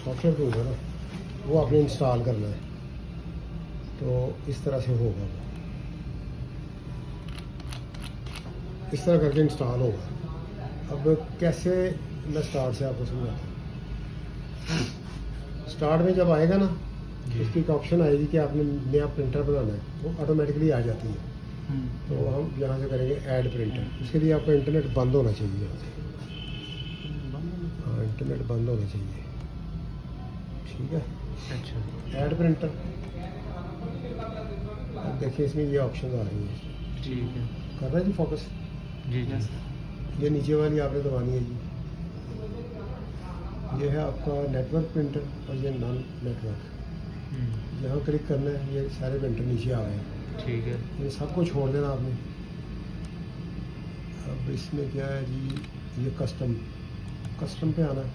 Software तो होगा ना, वो आपने इंस्टॉल करना है। तो इस तरह से होगा, वो इस तरह करके इंस्टॉल होगा। अब कैसे, मैं स्टार्ट से आपको समझाता हूँ। स्टार्ट में जब आएगा ना, इसकी एक ऑप्शन आएगी कि आपने नया प्रिंटर बनाना है, वो ऑटोमेटिकली आ जाती है। तो हम यहाँ से करेंगे ऐड प्रिंटर। उसके लिए आपका इंटरनेट बंद होना चाहिए यहाँ से। हाँ, इंटरनेट बंद होना चाहिए, ठीक है। अच्छा, ऐड प्रिंटर, अब देखिए इसमें ये ऑप्शन आ रही है। ठीक है कर रहा है जी फोकस। जी जी। ये नीचे वाली आपने दबानी है जी। ये है आपका नेटवर्क प्रिंटर और ये नॉन नेटवर्क। यहाँ क्लिक करना है, ये सारे प्रिंटर नीचे आ गए हैं। ठीक है। ये सबको छोड़ देना आपने। अब इसमें क्या है जी, ये कस्टम, कस्टम पे आना है।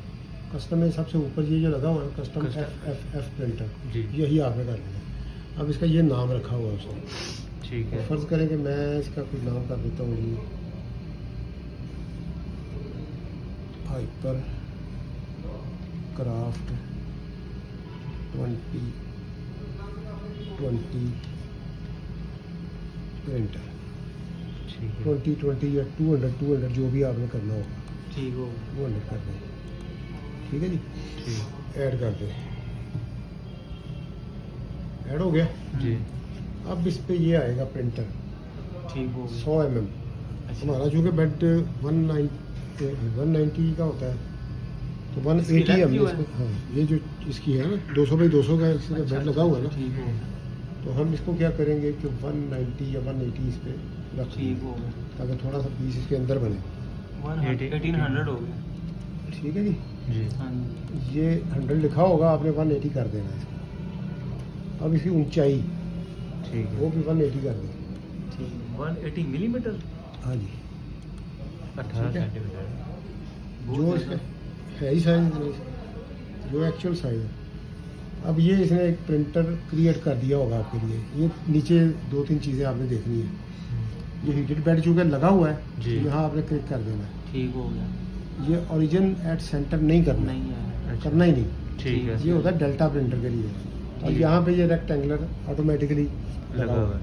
कस्टम में सबसे ऊपर ये जो लगा हुआ है कस्टम एफ प्रिंटर जी। यही आपने कर लेना। अब इसका ये नाम रखा हुआ है उसने। ठीक है। फ़र्ज़ करें कि मैं इसका कुछ नाम कर देता हूँ जी, हाइपर क्राफ्ट 2020 प्रिंटर। ठीक है। 2020 या 200 जो भी आपने करना होगा, ठीक हो। वो अंडर कर दें। ठीक है जी, ठीक ऐड कर दें। ऐड हो गया। जी। अब इस पे ये आएगा प्रिंटर ठीक हो। 100 mm। हमारा चूँकि बेड 190 का होता है, तो 180 length mm क्यों है? इसको, हाँ ये जो इसकी है ना 200 बाई 200 का इसका बेड लगा हुआ है ना, ठीक हो। तो हम इसको क्या करेंगे कि 190 या 180 इस पे रख ठीक देंगे, हो गया। ताकि थोड़ा सा पीस इसके अंदर बने। 1800 हो गया। ठीक है जी, जी। हाँ जी। ये 100 लिखा होगा, आपने 180 कर देना है इसको। अब इसकी ऊंचाई ठीक वो है। भी 180 कर दें। ठीक 180 मिलीमीटर, हाँ जी, 18 ठीक है। सेंटीमीटर। जो इसका है ही साइज, जो एक्चुअल साइज है। अब ये इसने एक प्रिंटर क्रिएट कर दिया होगा आपके लिए। ये नीचे 2-3 चीज़ें आपने देखनी है। ये हीटेड बेड चूँकि लगा हुआ है, जी। यहाँ आपने क्लिक कर देना है। ठीक हो गया। ये ओरिजिन एट सेंटर नहीं करना, नहीं है। अच्छा। करना ही नहीं। ठीक है। ये होता है डेल्टा प्रिंटर के लिए। और ठीक। यहाँ पे ये रेक्टेंगुलर ऑटोमेटिकली लगा हुआ है।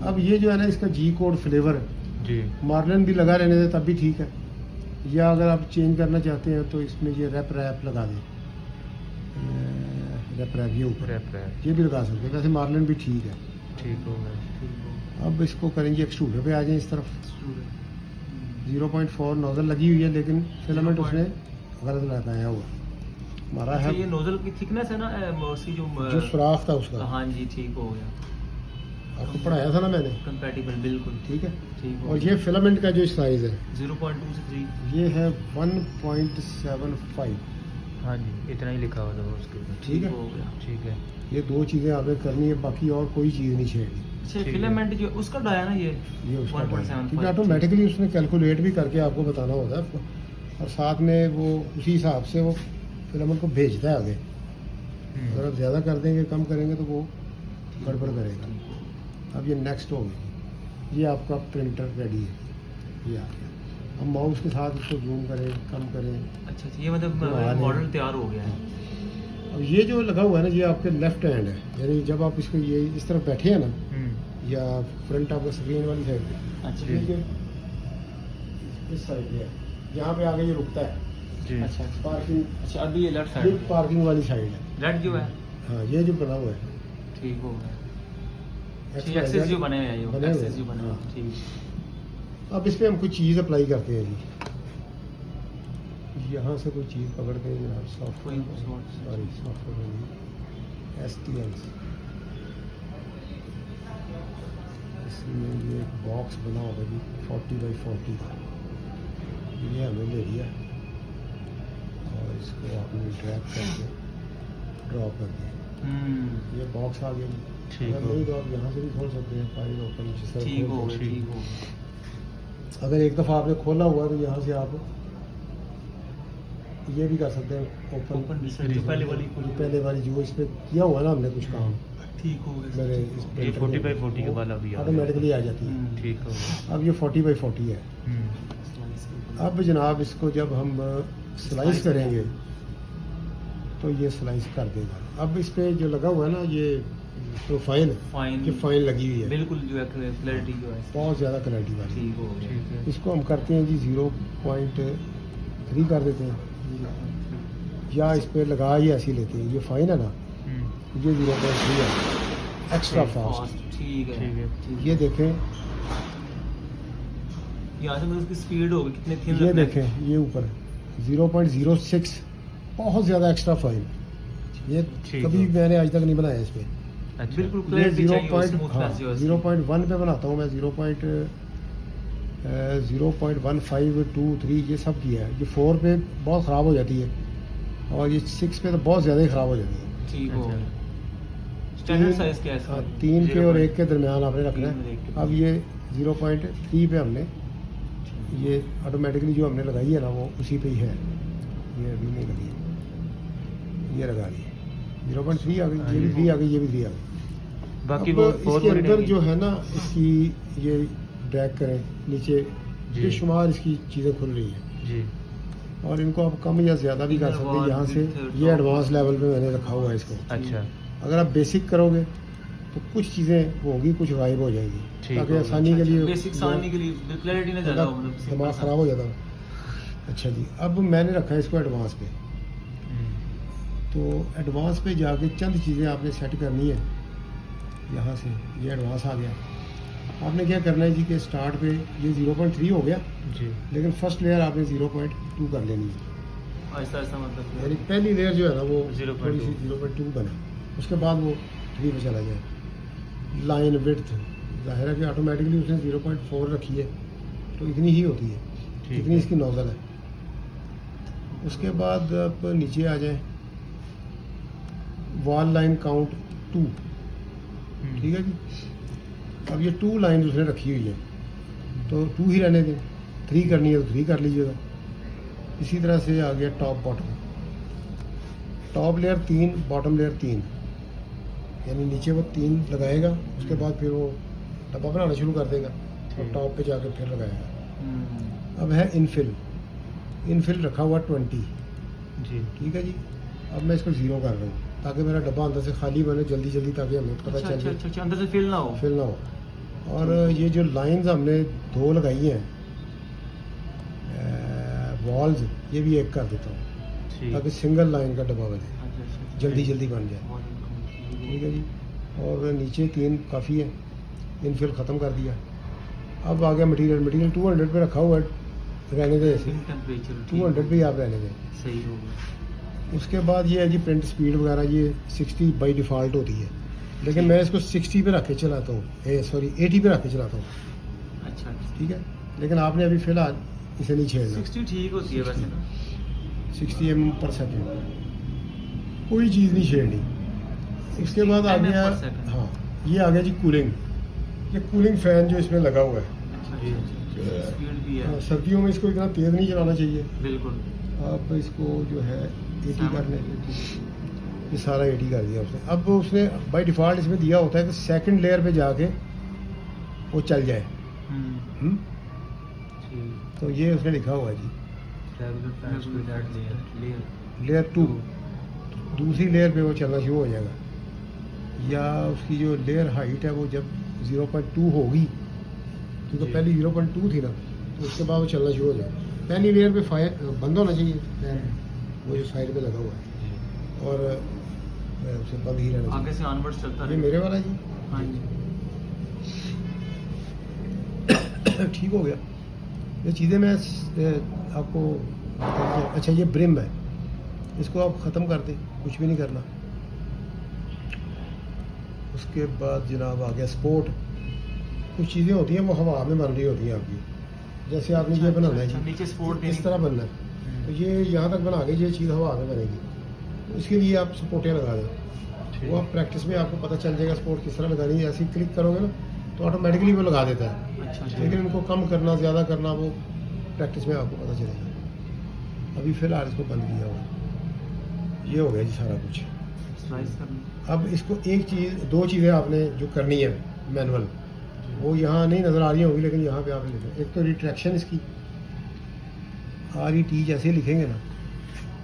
अब ये जो है ना, इसका जी कोड फ्लेवर जी। मार्लिन भी लगा रहने दे तब भी ठीक है, या अगर आप चेंज करना चाहते हैं तो इसमें ये रैप लगा दें। रैप ये ऊपर रैप रैप। ये भी लगा सकते हैं, वैसे मार्लिन भी ठीक है। ठीक हो गया। अब इसको करेंगे एक्सट्रूडर पे आ जाए। इस तरफ 0.4 नोजल लगी हुई है, लेकिन फिलामेंट उसने गलत लगाया हुआ हमारा अच्छा, है। ये नोजल की थिकनेस है ना, उसकी जो जो सुराख था उसका, हाँ जी, ठीक हो गया। आपको आपको पढ़ाया था ना मैंने, कंपैटिबल, बिल्कुल ठीक है। ठीक हो और ये फिलामेंट का जो साइज है 0.2 से 3। ये है 1.75। हाँ जी, इतना ही लिखा हुआ था वो उसके ऊपर। ठीक है। हो गया। ठीक है। ये 2 चीज़ें आपने करनी है, बाकी और कोई चीज़ नहीं छेड़नी। अच्छा, ठीक है। फिलामेंट जो उसका डाया ना, ये ये उसका 1.75, क्योंकि ऑटोमेटिकली उसने कैलकुलेट भी करके आपको बताना होता है, और साथ में वो उसी हिसाब से वो फिलामेंट को भेजता है आगे। अगर आप ज़्यादा कर देंगे, कम करेंगे तो वो गड़बड़ करेगा। अब ये नेक्स्ट हो गई, ये आपका प्रिंटर रेडी है, ये आ गया। अब माउस के साथ इसको जूम करें, कम करें। अच्छा, ये मतलब हाँ, मॉडल तैयार हो गया है। अब ये जो लगा हुआ है ना, ये आपके लेफ्ट हैंड है, यानी जब आप इसको ये इस तरफ बैठे हैं ना, या फ्रंट ऑफ द स्क्रीन वाली साइड पे, अच्छा ठीक है, इस साइड पे है, यहाँ पे आगे ये रुकता है। जी। अच्छा पार्किंग, अच्छा, अभी ये लेफ्ट ये साइड पार्किंग वाली साइड है। रेड जो है, हाँ, ये जो बना हुआ है ठीक हो गया। XYZ एक्सेस जो बने हुए हैं, ये बने हुए एक्सेस जो बने हुए हाँ। हैं, ठीक। अब इस पे हम कुछ चीज़ अप्लाई करते हैं जी। यहाँ से कोई चीज़ पकड़ के जनाब, सॉफ्टवेयर, सॉरी सॉफ्टवेयर STL से इसमें ये एक बॉक्स बना होगा जी 40x40 का, ये हमें ले लिया और इसको आपने ड्रैग करके ड्रॉप कर दिया। ये बॉक्स आ गया जी। ठीक अगर हो। नहीं तो आप यहाँ से भी खोल सकते हैं, फाइल ओपन जिस तरह ठीक हो खोल गया, सकते हैं। ठीक हो गया। अगर एक दफ़ा आपने खोला हुआ तो यहाँ से आप ये भी कर सकते हैं ओपन ओपन। जो पहले वाली पहले वाली जो इस पे किया हुआ ना हमने कुछ काम, ठीक हो गया। मेरे इस ये printer 40x40 के में वाला भी आ गया। ऑटोमेटिकली आ जाती है। ठीक हो गया। अब ये 40x40 है। अब जनाब इसको जब हम स्लाइस करेंगे तो ये स्लाइस कर देगा। अब इस पे जो लगा हुआ है ना ये प्रोफाइल फाइन ये फाइन लगी हुई है, बिल्कुल जो है क्लैरिटी जो है बहुत ज़्यादा क्लैरिटी वाली। ठीक हो गया। ठीक है। इसको हम करते हैं जी 0.3 कर देते हैं, या इस पे लगा ही ऐसी लेते हैं। ये फाइन है ना, ये 0.3 है, एक्स्ट्रा फास्ट। ठीक है ठीक है। ये देखें, यहाँ से मतलब उसकी स्पीड होगी कितने थिन ये देखें, ये ऊपर 0.06, बहुत ज़्यादा एक्स्ट्रा फाइन। ये ठीक कभी है। मैंने आज तक नहीं बनाया इस पे। अच्छा। बिल्कुल ये क्लैरिटी चाहिए 0.1 पे बनाता हूँ मैं, 0.152 3 ये सब किया है। ये 4 पे बहुत ख़राब हो जाती है और ये 6 पे तो बहुत ज़्यादा ही ख़राब हो जाती है। ठीक हो अच्छा। गया। स्टैंडर्ड साइज क्या है इसका? 3 के और 1 के दरमियान आपने रखना 3 और 1 है। के अब ये 0.3 पे हमने ये ऑटोमेटिकली जो हमने लगाई है ना वो उसी पे ही है, ये अभी नहीं लगी, ये लगा दी 0.3 आ गई, ये भी 3 आ गई, ये भी 3 आ गई। बाकी अब वो इसके बहुत बड़ी अंदर नहीं जो है ना इसकी ये ड्रैग करें नीचे, जी। बेशुमार इसकी चीज़ें खुल रही हैं जी। और इनको आप कम या ज़्यादा भी कर Inner सकते हैं। wall, यहाँ से width, ये top एडवांस लेवल पे मैंने रखा हुआ है इसको। अच्छा। अगर आप बेसिक करोगे तो कुछ चीज़ें होगी, कुछ गायब हो जाएगी, ठीक ताकि होगा। आसानी के लिए बेसिक सामने के लिए क्लैरिटी ना ज़्यादा हो मतलब दिमाग ख़राब हो जाता है। अच्छा जी, अब मैंने रखा है इसको एडवांस पे। तो एडवांस पे जाके चंद चीज़ें आपने सेट करनी है। यहाँ से ये एडवांस आ गया, आपने क्या करना है जी कि स्टार्ट पे ये 0.3 हो गया, जी। लेकिन फर्स्ट लेयर आपने 0.2 कर लेनी है। ऐसा ऐसा मतलब यानी पहली लेयर जो है ना वो 0.2 थोड़ी सी 0.2 बने, उसके बाद वो 3 पे चला जाए। लाइन विड्थ ज़ाहिर है कि ऑटोमेटिकली उसने 0.4 रखी है तो इतनी ही होती है, ठीक इतनी है। इसकी नोजल है। उसके बाद आप नीचे आ जाए, वॉल लाइन काउंट 2, ठीक है जी। अब ये 2 लाइन उसने रखी हुई है तो 2 ही रहने दें, 3 करनी है तो 3 कर लीजिएगा। इसी तरह से आ गया top bottom, top layer 3 bottom layer 3, यानी नीचे वो 3 लगाएगा, उसके बाद फिर वो डब्बा बनाना शुरू कर देगा और ठीक। टॉप पे जाकर फिर लगाएगा। अब है इनफिल, इनफिल रखा हुआ 20, जी। ठीक है जी। अब मैं इसको 0 कर रहा हूँ ताकि मेरा डब्बा अंदर से खाली बने जल्दी जल्दी, ताकि हमें पता अच्छा चल अच्छा जाए, अच्छा अंदर से फील ना हो। फिल ना हो। और ये जो लाइंस हमने 2 लगाई हैं वॉल्स, ये भी 1 कर देता हूँ ठीक। ताकि सिंगल लाइन का डब्बा बने, अच्छा, अच्छा, जल्दी जल्दी बन जाए, ठीक है जी। और नीचे 3 काफ़ी है, इनफिल ख़त्म कर दिया। अब आ गया मटेरियल, मटेरियल 200 पे रखा हुआ है, रहने दें ऐसे, टेम्परेचर 200 पे ही आप रहने दें। सही हो गया। उसके बाद ये है जी प्रिंट स्पीड वगैरह, ये 60 बाई डिफ़ॉल्ट होती है, लेकिन मैं इसको 60 पे रख के चलाता हूँ, 80 पे रख के चलाता हूँ, अच्छा अच्छा ठीक है। लेकिन आपने अभी फ़िलहाल इसे नहीं छेड़ना। 60 ठीक होती है वैसे ना। 60 mm/s, कोई चीज़ नहीं छेड़नी। उसके बाद आ गया, mm/s हाँ ये आ गया जी कूलिंग, ये कूलिंग फ़ैन जो इसमें लगा हुआ है। अच्छा अच्छा स्पीड भी है सर्दियों में इसको इतना तेज़ नहीं चलाना चाहिए, बिल्कुल। आप इसको जो है 80 कर लें, ये सारा 80 कर दिया उसने। अब उसने बाय डिफ़ॉल्ट इसमें दिया होता है कि सेकंड लेयर पे जाके वो चल जाए, ठीक तो ये उसने लिखा हुआ है जी regular fan speed add layer. Layer 2, दूसरी लेयर पे वो चलना शुरू हो जाएगा, या उसकी जो लेयर हाइट है वो जब 0.2 होगी, क्योंकि जी। पहली 0.2 थी ना, तो उसके बाद वो चलना शुरू हो जाएगा। पहली लेयर पे फायर बंद होना चाहिए फैन, वो जो साइड पे लगा हुआ है, और उसे बंद ही रहना आगे से ऑनवर्ड्स चलता चाहिए। ये है। मेरे वाला जी हाँ जी ठीक हो गया। ये चीज़ें मैं आपको बताऊंगा। अच्छा ये ब्रिम है, इसको आप ख़त्म कर दें, कुछ भी नहीं करना। उसके बाद जनाब आ गया स्पोर्ट, कुछ चीज़ें होती हैं वो हवा में बन रही होती हैं आपकी, जैसे आपने ये बनाना है अच्छा, जी, नीचे स्पोर्ट इस तरह बनना है, तो ये यहाँ तक बना के ये चीज़ हवा में बनेगी, इसके लिए आप सपोर्टें लगा दें। वो आप प्रैक्टिस में आपको पता चल जाएगा स्पोर्ट किस तरह लगानी है। ऐसे ही क्लिक करोगे ना तो ऑटोमेटिकली वो लगा देता है, अच्छा अच्छा लेकिन इनको कम करना ज़्यादा करना वो प्रैक्टिस में आपको पता चलेगा। अभी फ़िलहाल इसको बंद किया हुआ, ये हो गया जी सारा कुछ। स्लाइस करना। अब इसको एक चीज़, 2 चीज़ें आपने जो करनी है मैनुअल, वो यहाँ नहीं नज़र आ रही होंगी, लेकिन यहाँ पे आप लिखें। एक तो रिट्रैक्शन इसकी RET जैसे लिखेंगे ना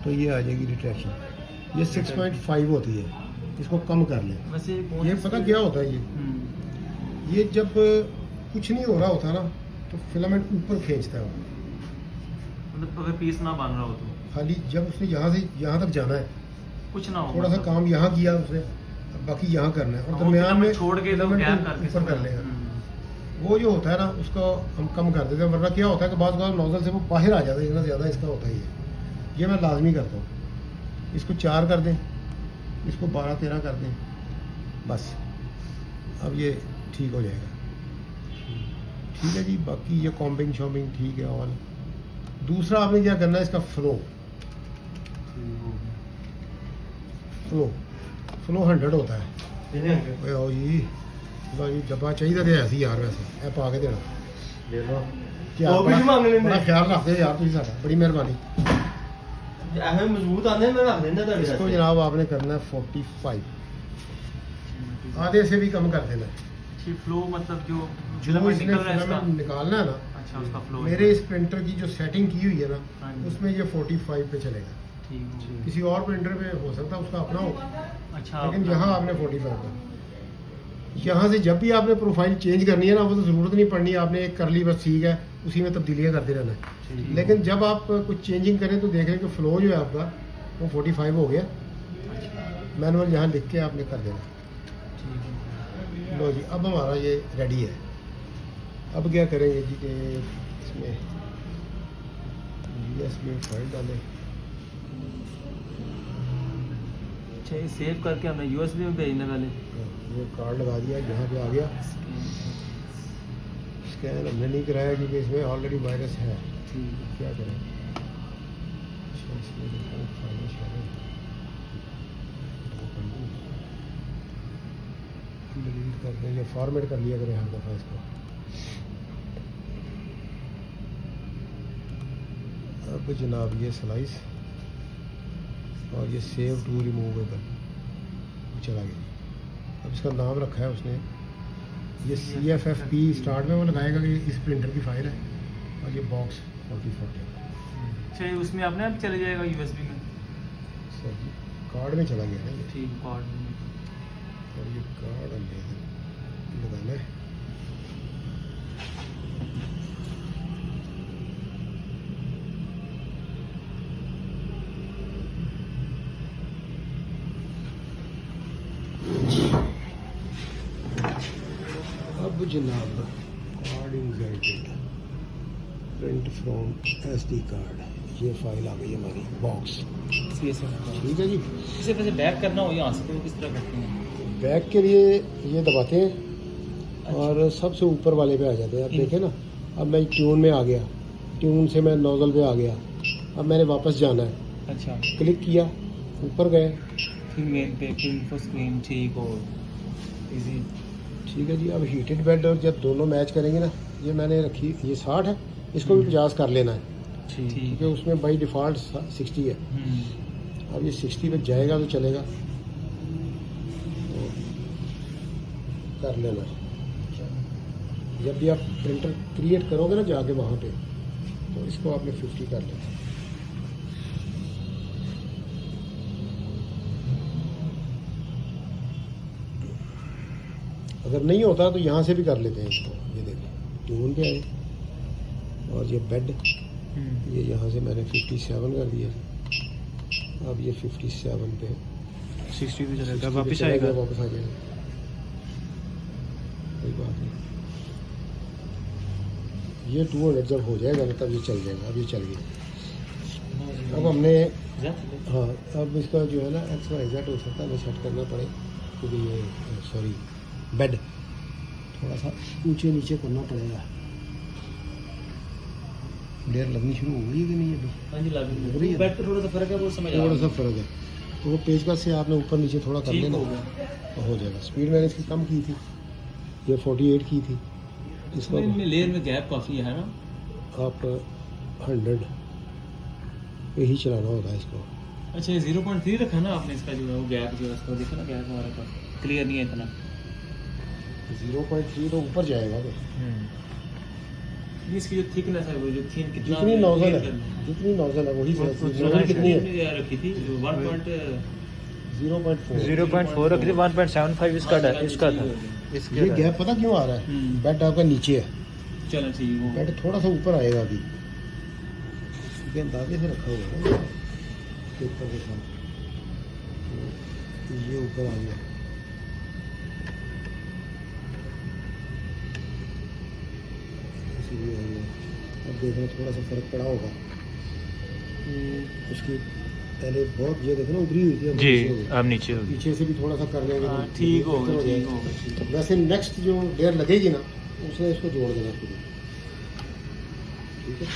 तो ये आ जाएगी रिट्रैक्शन, ये 6.5 होती है, इसको कम कर लें। वैसे ये पता क्या होता है, ये जब कुछ नहीं हो रहा होता ना तो फिलामेंट ऊपर खींचता है वो। मतलब अगर पीस ना बन रहा हो तो खाली जब उसने यहाँ से यहाँ तक जाना है, कुछ ना हो, थोड़ा सा काम यहाँ किया उसने, अब बाकी यहाँ करना है और वो दरमियान में छोड़ के तो filament गैप को करके ऊपर कर लेगा। वो जो होता है ना उसको हम कम कर देते हैं, वरना क्या होता है कि बाद नोजल से वो बाहर आ जाता है, इतना ज़्यादा इसका होता ही है। ये मैं लाजमी करता हूँ। इसको 4 कर दें, इसको 12-13 कर दें, बस अब ये ठीक हो जाएगा। ठीक है जी, बाकी ये कॉम्बिंग शॉम्बिंग ठीक है। और दूसरा आपने क्या करना है, इसका फ्लो फ्लो फ्लो 100 होता है। ओए आओ जी, लो जी डब्बा चाहिए तो ऐसी यार, वैसे ए पा के देना ले लो। क्या वो भी नहीं मांगने देंगे। बड़ा ख्याल रखते हो यार, तुझे सारा बड़ी मेहरबानी। ऐसे मजबूत आने में रख देना ਤੁਹਾਡੇ इसको वास्ते। जनाब आपने करना है 45, आधे से भी कम कर देना है। फ्लो मतलब जो जो फिलामेंट इसने निकल रहा है इसका, फिलामेंट निकालना है ना, अच्छा उसका फ्लो मेरे इस प्रिंटर की जो सेटिंग की हुई है हाँ ना, जी। उसमें ये 45 पे चलेगा। ठीक है। किसी और प्रिंटर पे हो सकता है उसका अपना हो, अच्छा लेकिन यहाँ आपने 45 का। यहाँ से जब भी आपने प्रोफाइल चेंज करनी है ना, वो तो ज़रूरत नहीं पड़नी, आपने एक कर ली बस, ठीक है, उसी में तब्दीलियाँ करते रहना है। लेकिन जब आप कुछ चेंजिंग करें तो देखें कि फ्लो जो है आपका वो 45 हो गया। मैनुअल यहाँ लिख के आपने कर देना। लो जी, अब हमारा ये रेडी है। अब क्या करेंगे जी कि इसमें USB फाइल डालें। अच्छा ये सेव करके हमें यूएसबी में भेजना पहले। ये कार्ड लगा दिया, यहाँ पे आ गया। स्कैन हमने नहीं कराया क्योंकि इसमें ऑलरेडी वायरस है। क्या करें, अच्छा इसमें देखो फाइलें शामिल, डिलीट कर दें, ये फॉर्मेट कर लिया करें हर दफ़ा इसको। अब जनाब ये स्लाइस और ये सेव टू रिमूवेबल चला गया। अब इसका नाम रखा है उसने, ये CFFP स्टार्ट में वो लगाएगा कि इस प्रिंटर की फाइल है, और ये बॉक्स 44 है। अच्छा ये उसमें अपने आप चले जाएगा यूएसबी में। सर जी कार्ड में चला गया ना ये, ठीक कार्ड में। और ये कार्ड हमने लगाना है। अब जनाब card inserted, print from SD card, ये फाइल आ गई हमारी बॉक्स। ठीक है जी, इसे वैसे बैक करना हो यहाँ से तो किस तरह करते हैं? बैक के लिए ये दबाते हैं और सबसे ऊपर वाले पे आ जाते हैं। आप देखें ना, अब मैं ट्यून में आ गया, ट्यून से मैं नोजल पे आ गया, अब मैंने वापस जाना है, अच्छा क्लिक किया, ऊपर गए। फिर मेन पे फिर इन्फो स्क्रीन ठीक और इजी। ठीक है जी, अब हीटेड बेड और जब दोनों मैच करेंगे ना, ये मैंने रखी, ये 60 है, इसको भी 50 कर लेना है ठीक क्योंकि उसमें बाई डिफ़ॉल्ट 60 है। अब ये 60 पे जाएगा तो चलेगा, तो कर लेना है। जब भी आप प्रिंटर क्रिएट करोगे ना जाके वहाँ पे, तो इसको आपने 50 कर लेना। अगर नहीं होता तो यहाँ से भी कर लेते हैं इसको। ये देखो ट्यून पे आए और ये बेड, ये यहाँ से मैंने 57 कर दिया। अब ये 57 पे 60 पे चलेगा, 60 पे वापस चला आएगा। गया, वापस आ जाएगा, कोई बात नहीं। ये 200 जब हो जाएगा ना तब ये चल जाएगा। अब ये चल गया। अब हमने, हाँ अब इसका जो है ना XYZ हो सकता है हमें सेट करना पड़े क्योंकि ये सॉरी बेड थोड़ा सा ऊंचे नीचे करना पड़ेगा। लेयर लगनी शुरू हो गई है कि नहीं अभी? हाँ जी लग रही है। बेड पे थोड़ा सा फर्क है, वो समझ आ थोड़ा सा रहा फर्क है, तो वो पेचकस से आपने ऊपर नीचे थोड़ा कर ठीक लेना हो गया। तो हो जाएगा। स्पीड मैंने इसकी कम की थी, ये 48 की थी, इसको इसमें लेयर में गैप काफ़ी है ना। आप 100 पे ही चलाना होता है इसको। अच्छा ये 0.3 रखा ना आपने, इसका जो है वो गैप जो है उसको देखो ना, गैप हमारे पास क्लियर नहीं है इतना। 0.3 तो ऊपर जाएगा तो ये इसकी जो थिकनेस है वो जो थिन कितना जितनी नोजल है, जितनी नोजल है वही नोजल कितनी है। रखी थी 1.3 0.4। 0.4 रख दी, 1.75 इसका था, इसका था। ये इसके गैप पता क्यों आ रहा है? बेड आपका नीचे है, चलो ठीक हो बेड थोड़ा सा ऊपर आएगा अभी, क्योंकि अंदाजे से रखा हुआ है ना पेपर के साथ, तो ये ऊपर आ गया। इसीलिए आ गया। अब देखना थोड़ा सा फर्क पड़ा होगा। उसकी पहले बहुत ये देखो ना उभरी हुई थी, अब जी, नीचे हो गई। अब नीचे होगी। पीछे से भी थोड़ा सा कर लेंगे हाँ, तो ठीक हो बेहतर गया, ठीक जाएगा। हो गया, ठीक हो वैसे नेक्स्ट जो लेयर लगेगी ना उसमें इसको जोड़ देना पूरी, ठीक है।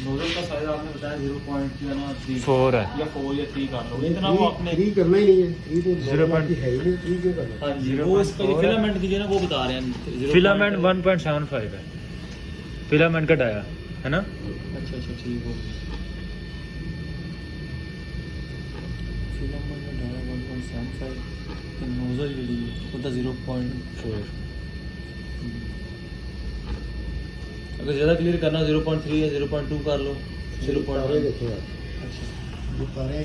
नोजल का साइज आपने बताया 0.3 4 है। या 4 या 3 कर लो, इतना वो आपने 3 करना ही नहीं है, 3 तो 0.3 है ही नहीं, 3 क्यों करना? हाँ जी, वो इसका जो 0.4 फिलामेंट की जो है ना वो बता रहे हैं फिलामेंट 1.75 है, फिलामेंट का डाया है ना। अच्छा अच्छा ठीक हो गया। फिलामेंट का डाया 1.75 तो नोजल के लिए होता 0.4। अगर ज़्यादा क्लियर करना 0.3 या 0.2 कर लो, तारे 0.1। देखो आप, अच्छा ये तारे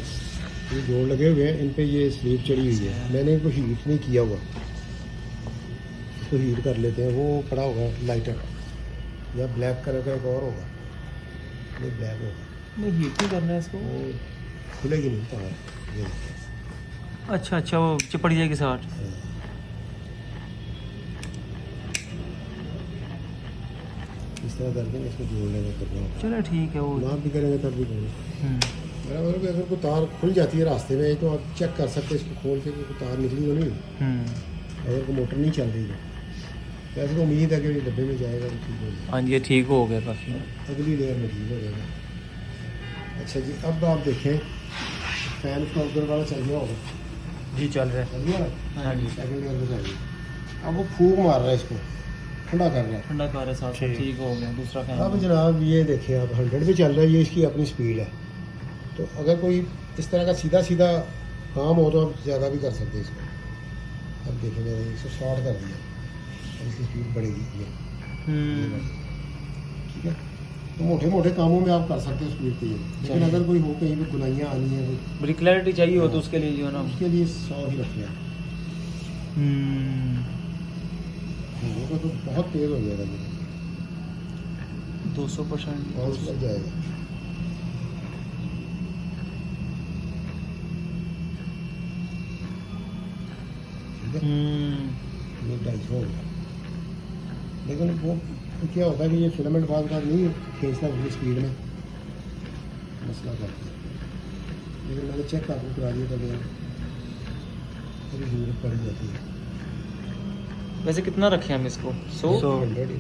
ये जोड़ लगे हुए हैं, इन पे ये स्लीव चढ़ी हुई है। मैंने इनको हीट नहीं किया हुआ, इसको हीट कर लेते हैं। वो पड़ा होगा लाइटर या ब्लैक कलर का एक और होगा, नहीं ब्लैक होगा, नहीं हीट नहीं करना है इसको। वो खुलेगी नहीं तार, ये देखो। अच्छा अच्छा वो चिपड़ जाएगी साथ। इस तरह करके इसको जोड़ने का करना होगा। चलो ठीक है वो। नाप भी करेंगे तब भी करेंगे। बराबर कि अगर कोई तार खुल जाती है रास्ते में तो आप चेक कर सकते हैं इसको खोल के कि कोई तार निकली तो नहीं। अगर कोई मोटर नहीं चल रही है तो ऐसे तो उम्मीद है कि डब्बे में जाएगा तो ठीक हो जाएगा, हाँ जी ये ठीक हो गया काफ़ी। अगली लेयर में ठीक हो जाएगा। अच्छा जी, अब आप देखें फैन का उधर वाला चल गया होगा, जी चल रहा है। चल गया ना? हाँ जी सेकंड लेयर में चल गया। अब वो फूक मार रहा है, इसको ठंडा कर रहा है। ठंडा कर रहे साथ ठीक। ठीक हो गया दूसरा फैन। अब जनाब ये देखिए आप 100 पे चल रहा है, ये इसकी अपनी स्पीड है। तो अगर कोई इस तरह का सीधा सीधा काम हो तो आप ज़्यादा भी कर सकते हैं इसको। अब देखें मैंने इसको स्टार्ट कर दिया, अब इसकी स्पीड बढ़ेगी ये ठीक है। तो मोटे मोटे कामों में आप कर सकते हो स्पीड को ये, लेकिन चलिए। अगर कोई हो कहीं पे गुनाइयाँ आनी है कोई, बड़ी क्लैरिटी चाहिए हो तो उसके लिए जो है ना उसके लिए 100 ही रखना है। वो तो बहुत तेज़ हो जाएगा ये, 200%। बाउंस लग जाएगा। ठीक है, ये 250 हो गया। लेकिन वो क्या होता है कि ये फिलामेंट बाद का नहीं खींचता अपनी स्पीड में, मसला करता है। लेकिन मैंने चेक आपको करा दिया था, थोड़ी जरूरत पड़ जाती है। वैसे कितना रखें हम इसको 100? 100 ही।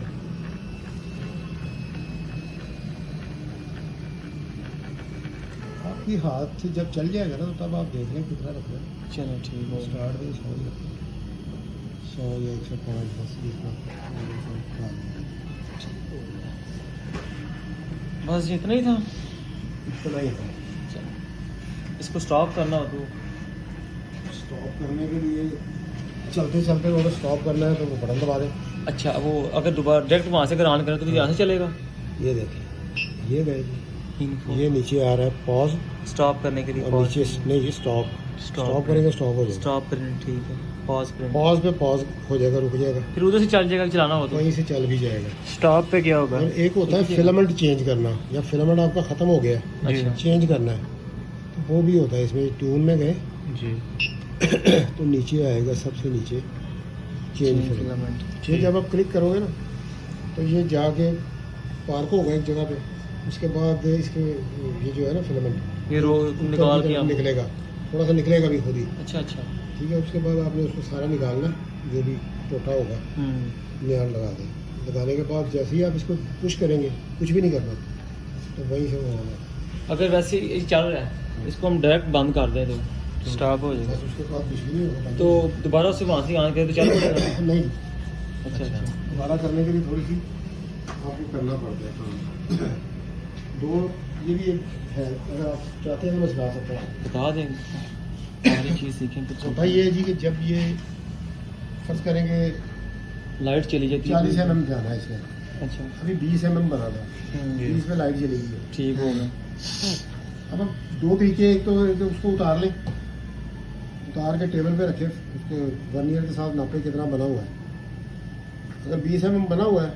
आपकी हाथ से जब चल जाएगा ना तो तब आप देख लें कितना रखना है। चलो ठीक हो गया। स्टार्ट में 100 ही रखना है, 100 या 105 बस जितना। बस इतना ही था। इतना ही है। चलो इसको स्टॉप करना हो तो स्टॉप करने के लिए चलते चलते अगर स्टॉप करना है तो वो बटन दबा दें। अच्छा वो अगर दोबारा डायरेक्ट वहाँ से अगर ऑन करें तो यहाँ से चलेगा। ये देखें, ये गए, ये नीचे आ रहा है पॉज, स्टॉप करने के लिए और नीचे नहीं ये स्टॉप। स्टॉप करेंगे स्टॉप हो जाएगा, स्टॉप करें ठीक है। पॉज करें पॉज पे पॉज हो जाएगा, रुक जाएगा, फिर उधर से चल जाएगा चलाना हो तो। वहीं से चल भी जाएगा। स्टॉप पे क्या होगा? और एक होता है फिलामेंट चेंज करना, या फिलामेंट आपका ख़त्म हो गया अच्छा चेंज करना है, तो वो भी होता है। इसमें ट्यून में गए जी तो नीचे आएगा सबसे नीचे चेंज फिलामेंट। फिलामेंट ये जब आप क्लिक करोगे ना तो ये जाके पार्क होगा एक जगह पे, उसके बाद इसके ये जो है ना फिलामेंट ये रो निकाल के हम निकलेगा, थोड़ा सा निकलेगा भी खुद ही, अच्छा अच्छा ठीक है। उसके बाद आपने उसको सारा निकालना, जो भी टोटा होगा नियाल लगा दें। लगाने के बाद जैसे ही आप इसको पुश करेंगे, कुछ भी नहीं करना, तो वहीं से वो होगा। अगर वैसे ये चल रहा है इसको हम डायरेक्ट बंद कर दें तो स्टॉप हो बस जाएगा। उसके बाद कुछ भी नहीं होगा। तो दोबारा से वहाँ से ऑन करें तो चालू हो जाएगा। नहीं, अच्छा अच्छा दोबारा करने के लिए थोड़ी सी आपको करना पड़ता है काम। दो ये भी एक है, अगर आप चाहते हैं तो मैं सिखा सकता हूँ। बता देंगे सारी चीज़ सीखें कुछ। होता ये है जी कि जब ये फर्ज करेंगे लाइट चली जाती 40 mm जाना है इसमें, अच्छा अभी 20 mm बना था, 20 में लाइट चलेगी। ठीक हो गया। अब हम दो तरीके, एक तो उसको उतार लें, उतार के टेबल पे रखे, उसको वर्नियर के साथ नापे कितना बना हुआ है। अगर 20 mm बना हुआ है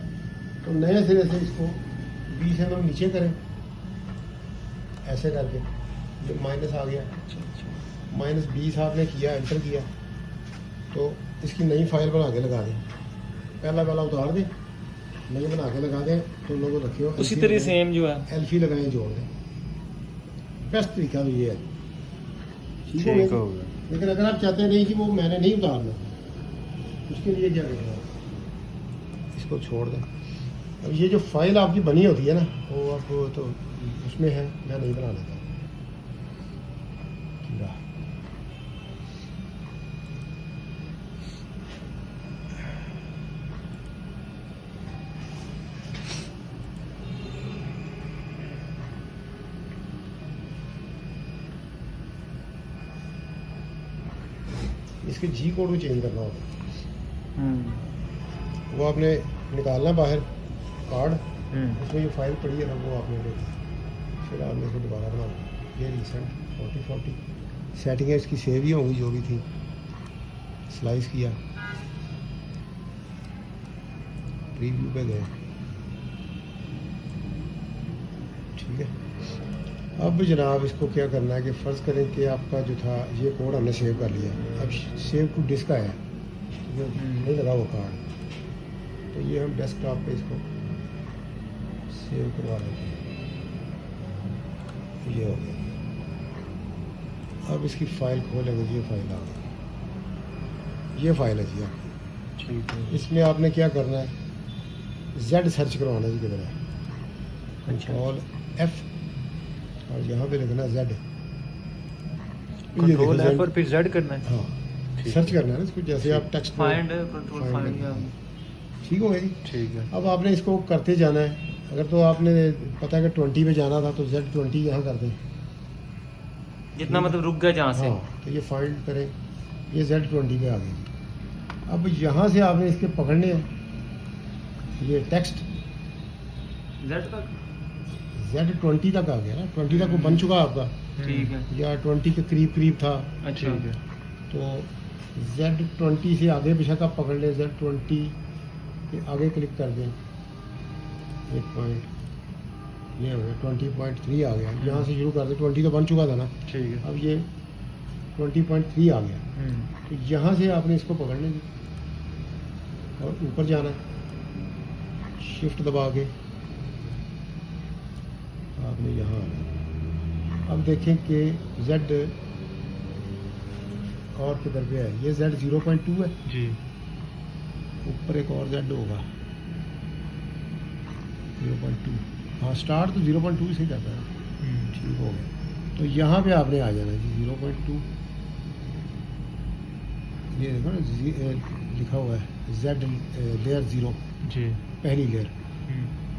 तो नए सिरे से इसको 20 mm नीचे करें, ऐसे करके। ये माइनस आ गया, -20 आपने किया, एंटर किया, तो इसकी नई फाइल बना के लगा दें। पहला उतार दें, नई बना के लगा दें, तो लोगों को रखियो उसी तरह सेम जो है एल्फी लगाएं, जोड़ दें। बेस्ट तरीका तो ये है। ठीक हो ठीक गया। हो गया। लेकिन अगर आप चाहते नहीं कि वो मैंने नहीं उतारना, उसके लिए क्या करना है, इसको छोड़ दें। अब ये जो फाइल आपकी बनी होती है ना, वो अब तो उसमें है, मैं नहीं बना लेता। कीड़ा। इसके जी कोड को चेंज करना होगा। वो आपने निकालना बाहर कार्ड, उसमें जो फाइल पड़ी है ना वो आपने लेनी, फिर आपने इसको दोबारा बनाना। ये रिसेंट 40 सेटिंग है, इसकी सेव ही होंगी जो भी थी। स्लाइस किया, प्रीव्यू पे गए, ठीक है। अब जनाब इसको क्या करना है कि फ़र्ज़ करें कि आपका जो था ये कोड हमने सेव कर लिया, अब सेव टू डिस्क आया, ये नहीं लगा वो कार्ड, तो ये हम डेस्कटॉप पे इसको सेव करवा लेते हैं। ये हो गया। अब इसकी फ़ाइल खोलेंगे, ये फाइल आ गई, ये फाइल है जी आपकी। ठीक है। इसमें आपने क्या करना है, Z सर्च करवाना जी किधर है, कंट्रोल F और यहाँ पे लिखना Z। कंट्रोल F और फिर Z करना है। हाँ, ठीक सर्च है। करना है ना इसको, जैसे आप टेक्स्ट फाइंड कंट्रोल फाइंड या ठीक हो गया जी। ठीक है। अब आपने इसको करते जाना है। अगर तो आपने पता है कि 20 पे जाना था तो Z20 यहाँ कर दें, जितना मतलब रुक गया जहाँ से। हाँ, तो ये फाइंड करें, ये Z20 पे आ गई। अब यहाँ से आपने इसके पकड़ने हैं, ये टेक्स्ट Z तक। Z20 तक आ गया ना, 20 तक वो बन चुका आपका, ठीक है। या 20 के करीब था, अच्छा। ठीक है। तो Z20 से आगे पीछे का पकड़ लें, Z20 के आगे क्लिक कर दें, एक पॉइंट ये हो गया, 20.3 आ गया। यहाँ से शुरू कर दें, 20 तो बन चुका था ना, ठीक है। अब ये 20.3 आ गया। तो यहाँ से आपने इसको पकड़ना है और ऊपर जाना है, शिफ्ट दबा के आपने यहाँ आना है। अब देखें कि Z और किधर पे है, ये Z 0.2 है, जी। ऊपर एक और Z होगा 0.2। हाँ, स्टार्ट तो 0.2 से जाता है, ठीक हो गया। तो यहाँ पे आपने आ जाना जी 0.2, ये देखो ना लिखा हुआ है Z लेयर 0, जी। पहली लेयर।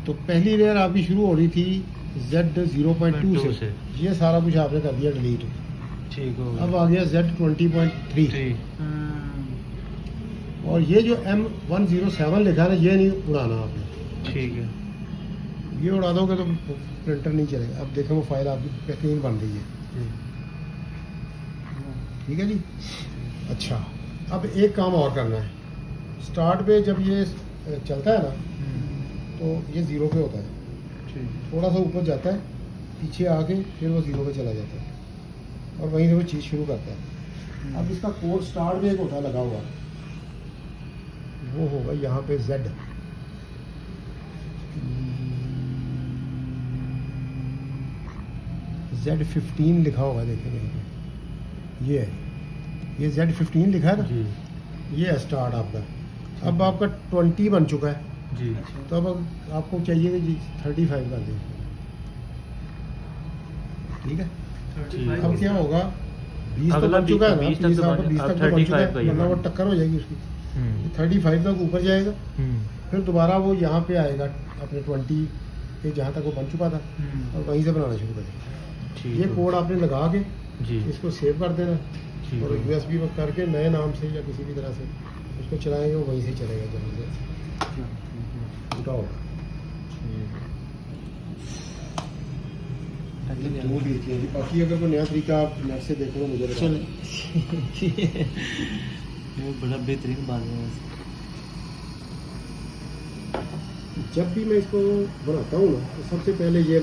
तो पहली लेयर आपकी शुरू हो रही थी Z 0.2 से, ये सारा कुछ आपने कर दिया डिलीट। ठीक हो अब गया। आ गया Z 20.3, और ये जो M107 लिखा है ना, ये नहीं उड़ाना आपने, ठीक है। ये उड़ा दोगे तो प्रिंटर नहीं चलेगा। अब देखो वो फाइल आपकी बेहतरीन बन रही है, ठीक है जी। अच्छा, अब एक काम और करना है, स्टार्ट पे जब ये चलता है ना तो ये 0 पे होता है, ठीक। थोड़ा सा ऊपर जाता है, पीछे आके फिर वो 0 पे चला जाता है, और वहीं से वो चीज़ शुरू करता है। अब इसका कोड स्टार्ट में एक होता है लगा हुआ, वो होगा यहाँ पे Z। Z15 लिखा होगा, देखें कहीं पे, ये है, ये Z15 लिखा है ना, जी। ये है स्टार्ट आपका। अब आपका 20 बन चुका है, जी। तो अब आपको चाहिए कि जी 35 कर दें, ठीक है। ठीक। अब क्या होगा, 20 तो अगला बन चुका है ना, 20 तक तो बन- 20 अब तक तो बन चुका 35 का है, ही वरना वो बन- टक्कर हो जाएगी उसकी। हम्म। 35 तक ऊपर जाएगा, हम्म। फिर दोबारा वो यहाँ पे आएगा अपने 20 पे जहाँ तक वो बन चुका था, और वहीं से बनाना शुरू करेगा। ठीक ये हो कोड आपने लगा के जी। इसको सेव कर देना, ठीक और है। USB में करके नए नाम से या किसी भी तरह से उसको चलाएंगे, वो वहीं से चलेगा जहाँ से उठा होगा। दो देती है। बाकी अगर कोई नया तरीका आप नेट से देख लो मुझे बताओ। चलो वो बड़ा बेहतरीन बात है वैसे। जब भी मैं इसको बनाता हूँ ना तो सबसे पहले ये